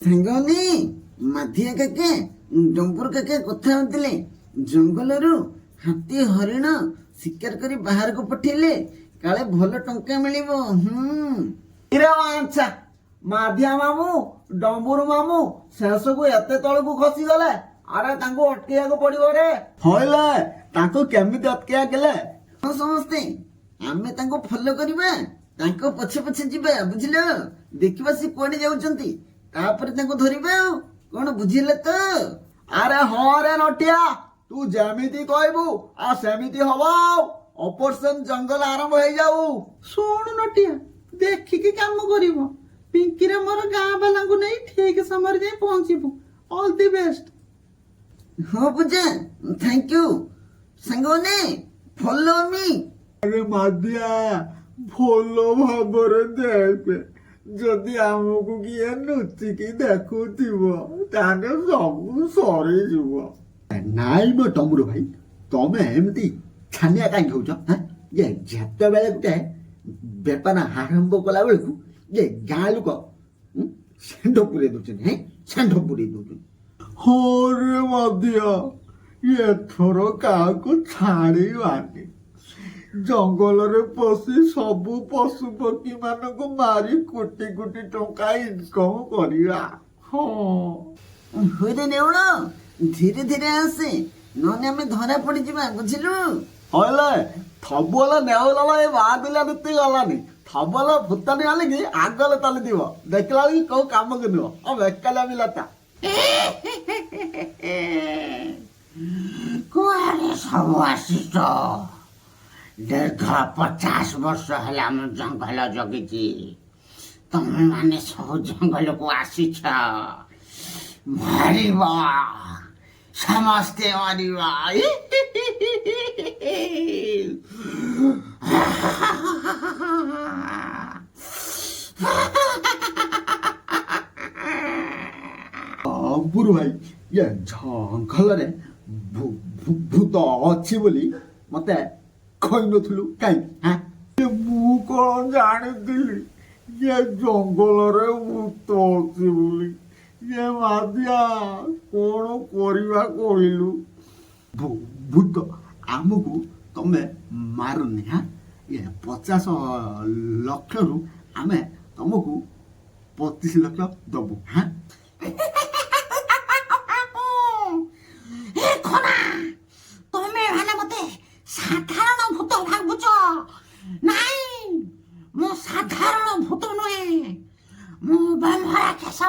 ସାଙ୍ଗମାନେ ମାଧିଆ କାକା ଡମ୍ବରୁ କାକା କଥା ହଉଥିଲେ। ଜଙ୍ଗଲରୁ ହାତୀ ହରିଣ ଶିକାର କରି ବାହାରକୁ ପଠେଇଲେ କାଳେ ଭଲ ଟଙ୍କା ମିଳିବ। ଆଚ୍ଛା ମାଧିଆ ମାମୁଁ ଡମ୍ବୁରୁ ମାମୁଁ ଶେଷକୁ ଏତେ ତଳକୁ ଖସିଗଲେ। ଆରେ ତାଙ୍କୁ ଅଟକେଇବାକୁ ପଡିବ ରେ। ହଇଲେ ତାଙ୍କୁ କେମିତି ଅଟକେଇବା ଗଲେ? ହଁ ସମସ୍ତେ ଆମେ ତାଙ୍କୁ ଫଲୋ କରିବା, ତାଙ୍କ ପଛେ ପଛେ ଯିବା, ବୁଝିଲ? ଦେଖିବା ସେ କୁଆଡେ ଯାଉଛନ୍ତି, ତାପରେ ତାଙ୍କୁ ଧରିବା। ଆଉ କଣ ବୁଝିଲେ ତ? ଆରେ ହଁ ରେ ନଟିଆ, ତୁ ଯେମିତି କହିବୁ ଆଉ ସେମିତି ହବ। ଅପରେସନ ଜଙ୍ଗଲ ଆରମ୍ଭ ହେଇଯାଉ। ଶୁଣ ନଟିଆ, ଦେଖିକି କାମ କରିବ। ପିଙ୍କିରେ ମୋର ଗାଁ ବାଲାଙ୍କୁ ନେଇ ଠିକ ସମୟରେ ଯାଇ ପହଞ୍ଚିବୁ। All the best. ହଁ ପୂଜା, ଥ୍ୟାଙ୍କ ୟୁ। ସାଙ୍ଗମାନେ ଫଲୋ ମି। ଆରେ ମାଧିଆ ଭଲ ଭାବରେ ଦେଖେ, ଯଦି ଆମକୁ କିଏ ଲୁଚିକି ଦେଖୁଥିବ ତାହେଲେ ସବୁ ସରିଯିବ। ନାଇଁ ମୋ ତମର ଭାଇ, ତମେ ଏମିତି ଛାନିଆ କାହିଁକି ହଉଛ? ଯେତେବେଳେ ଗୋଟେ ବେପାର ଆରମ୍ଭ କଲା ବେଳକୁ ଗାଁ ଲୋକ ଷେଣ୍ଢ ପୁରେଇ ଦଉଛନ୍ତି, ଷେଣ୍ଢ ପୁରେଇ ଦଉଛନ୍ତି। ହଁ ରେ ମାଧିଆ, ଏଥର କାହାକୁ ଛାଡ଼ିବାନି। ଜଙ୍ଗଲରେ ପଶି ସବୁ ପଶୁ ପକ୍ଷୀ ମାନଙ୍କୁ ମାରି କୋଟି କୋଟି ଟଙ୍କା ଇନକମ କରିବା। ହଁ ହୁଇରେ ନେଉଳ, ଧୀରେ ଧୀରେ ଆସେ, ନହେଲେ ଆମେ ଧରା ପଡିଯିବା, ବୁଝିଲୁ? ହଇଲେ ଥବଲ ନେଉଲ ଏ ବାଦିଲା ନୀତି ଗଲାନି। ଥବଲ ଭୂତାନି ଆଣିକି ଆଗଲେ ଚାଲିଥିବ, ଦେଖିଲା ବେଳକୁ କୋଉ କାମକୁ ନୁହଁ। ଆଉ ବେକାଲିଆ ମିଲାତା। କୁଆଡେ ସବୁ ଆସିଛ? ଦୀର୍ଘ 50 ବର୍ଷ ହେଲା ମୁଁ ଜଙ୍ଗଲ ଜଗିଛି। ତମେ ମାନେ ସବୁ ଜଙ୍ଗଲକୁ ଆସିଛ ମାରିବ, ସମସ୍ତେ ମାରିବା। ବୁରୁ ଭାଇ, ଜଙ୍ଗଲରେ ଭୂତ ଅଛି ବୋଲି ମତେ କହିନଥିଲୁ କାହିଁକି? ମୁଁ କଣ ଜାଣିଥିଲି ଜଙ୍ଗଲରେ ଭୂତ ଅଛି ବୋଲି? ମାଧିଆ କଣ କରିବା କହିଲୁ? ଭୂତ ଆମକୁ ତମେ ମାରୁନି। 50 ଲକ୍ଷରୁ ଆମେ ତମକୁ 25 ଲକ୍ଷ ଦବୁ। ତମେ ମାନେ ମତେ ସାଧାରଣ ଭୂତ ଭାବୁଛ? ନାଇଁ, ମୁଁ ସାଧାରଣ ଭୂତ ନୁହେଁ, ମୁଁ ବ୍ରହ୍ମରାକ୍ଷସ।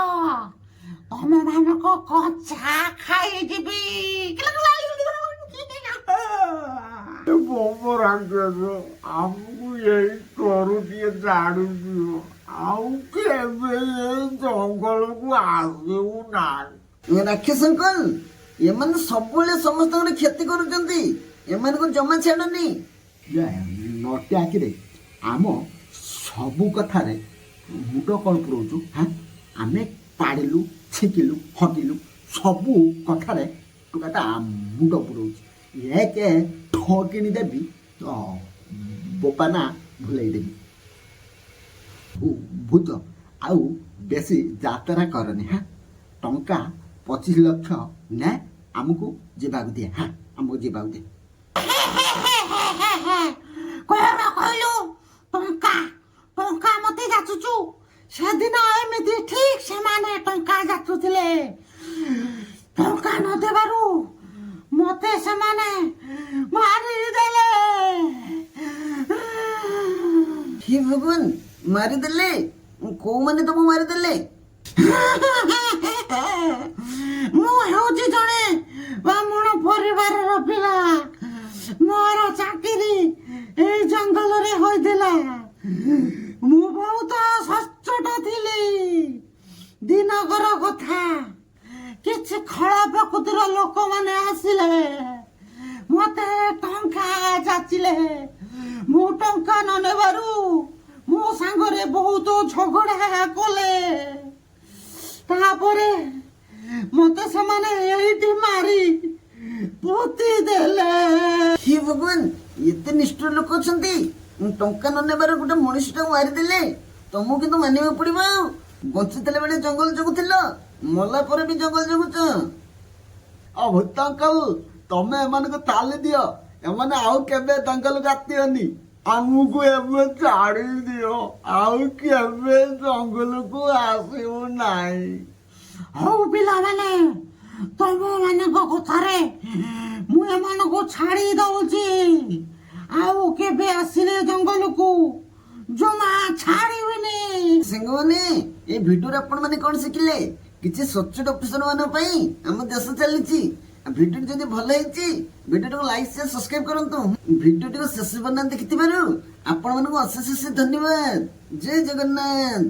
ତମ ମାନଙ୍କୁ କଞ୍ଚା ଖାଇଯିବି। ରାକ୍ଷସ ଆମକୁ ଏଇ କରୁଟିଏ ଜାଣୁଥିବ, ଆଉ କେବେ ଜଙ୍ଗଲକୁ ଆସିବୁ ନାହିଁ। ରାକ୍ଷସ ଅଙ୍କଲ, ଏମାନେ ସବୁବେଳେ ସମସ୍ତଙ୍କର କ୍ଷତି କରୁଛନ୍ତି, ଏମାନଙ୍କୁ ଜମା ଛାଡନି। ନଟି ଆଖିରେ ଆମ ସବୁ କଥାରେ ମୁଣ୍ଡ କଣ ପୁରଉଛୁ? ଆମେ ପାଡ଼ିଲୁ, ଛିକିଲୁ, ହଟିଲୁ, ସବୁ କଥାରେ ତୁ କଥା ମୁଣ୍ଡ ପୁରଉଛୁ। ଏକେ ଠକିଣି ଦେବି ତ ବୋପାନା ଭୁଲେଇ ଦେବି। ଭୂତ ଆଉ ବେଶୀ ଯାତ୍ରା କରନି। ଟଙ୍କା 25 ଲକ୍ଷ ନେ, ଆମକୁ ଯିବାକୁ ଦିଏ। ଆମକୁ ଯିବାକୁ ଦିଏ। କଣ କହିଲୁ? ଟଙ୍କା ଟଙ୍କା ମତେ ଯାଚୁଛୁ? ସେଦିନ ଏମିତି ଠିକ ସେମାନେ ଟଙ୍କା ଯାଚୁଥିଲେ। ଟଙ୍କା ନ ଦେବାରୁ ମତେ ସେମାନେ ମାରିଦେଲେ। ହେ ଭଗବାନ, ମାରିଦେଲେ? କୋଉମାନେ ତମକୁ ମାରିଦେଲେ? ମୁଁ ହେଉଛି ଜଣେ ବ୍ରାହ୍ମଣ ପରିବାରର ପିଲା। ମୋର ଚାକିରି ଏଇ ଜଙ୍ଗଲରେ ହୋଇଥିଲା। ମୁଁ ବହୁତ ସଚ୍ଚୋଟ ଥିଲି। ଦିନକର କଥା, କିଛି ଖଳ ପ୍ରକୃତିର ଲୋକମାନେ ଆସିଲେ, ମତେ ଟଙ୍କା ଯାଚିଲେ। ମୁଁ ଟଙ୍କା ନ ନେବାରୁ ମୋ ସାଙ୍ଗରେ ବହୁତ ଝଗଡ଼ା କଲେ। ତାପରେ ମତେ ସେମାନେ ଏଇଠି ମାରି ପୋତି ଦେଲେ। ହେ ଭଗବାନ, ଏତେ ନିଷ୍ଠୁର ଲୋକ ଅଛନ୍ତି? ଟଙ୍କା ନ ନେବାର ଗୋଟେ ମଣିଷଟାକୁ ମାରିଦେଲେ। ତମକୁ କିନ୍ତୁ ମାନିବାକୁ ପଡିବ। ବଞ୍ଚିଥିଲା ବେଳେ ଜଙ୍ଗଲ ଜଗୁଥିଲ, ମଲା ପରେ ବି ଜଙ୍ଗଲ ଜଗୁଛ? ଆଉ ଭୂତ ଅଙ୍କଲ ତମେ ଏମାନଙ୍କୁ ତାଲି ଦିଅ, ଏମାନେ ଆଉ କେବେ ଜଙ୍ଗଲକୁ ଆସିବନି। ଆମକୁ ଏବେ ଛାଡ଼ି ଦିଅ, ଆଉ କେବେ ଜଙ୍ଗଲକୁ ଆସିବୁ ନାହିଁ। ହଉ ପିଲାମାନେ, ତମ ମାନଙ୍କ କଥାରେ ମୁଁ ଏମାନଙ୍କୁ ଛାଡ଼ି ଦଉଛି। ଆଉ କେବେ ଆସିଲେ ଜଙ୍ଗଲକୁ ଜମା ଛାଡ଼ିବିନି। ସାଙ୍ଗମାନେ, এই ଭିଡିଓରେ ଆପଣ ମାନେ କଣ ଶିଖିଲେ? କିଛି ସଚ୍ଚୋଟ ଅଫିସର ମାନଙ୍କ ପାଇଁ ଆମ ଦେଶ ଚାଲିଛି। ଭିଡିଓ ଯଦି ଭଲ ହେଇଛି ଭିଡିଓଟାକୁ ଲାଇକ୍ ସେୟାର ସବସ୍କ୍ରାଇବ କରନ୍ତୁ। ଭିଡିଓଟିକୁ ଶେଷ ପର୍ଯ୍ୟନ୍ତ ଦେଖିଥିବାରୁ ଆପଣ ମାନଙ୍କୁ ଅଶେଷ ଅଶେଷ ଧନ୍ୟବାଦ। ଜୟ ଜଗନ୍ନାଥ।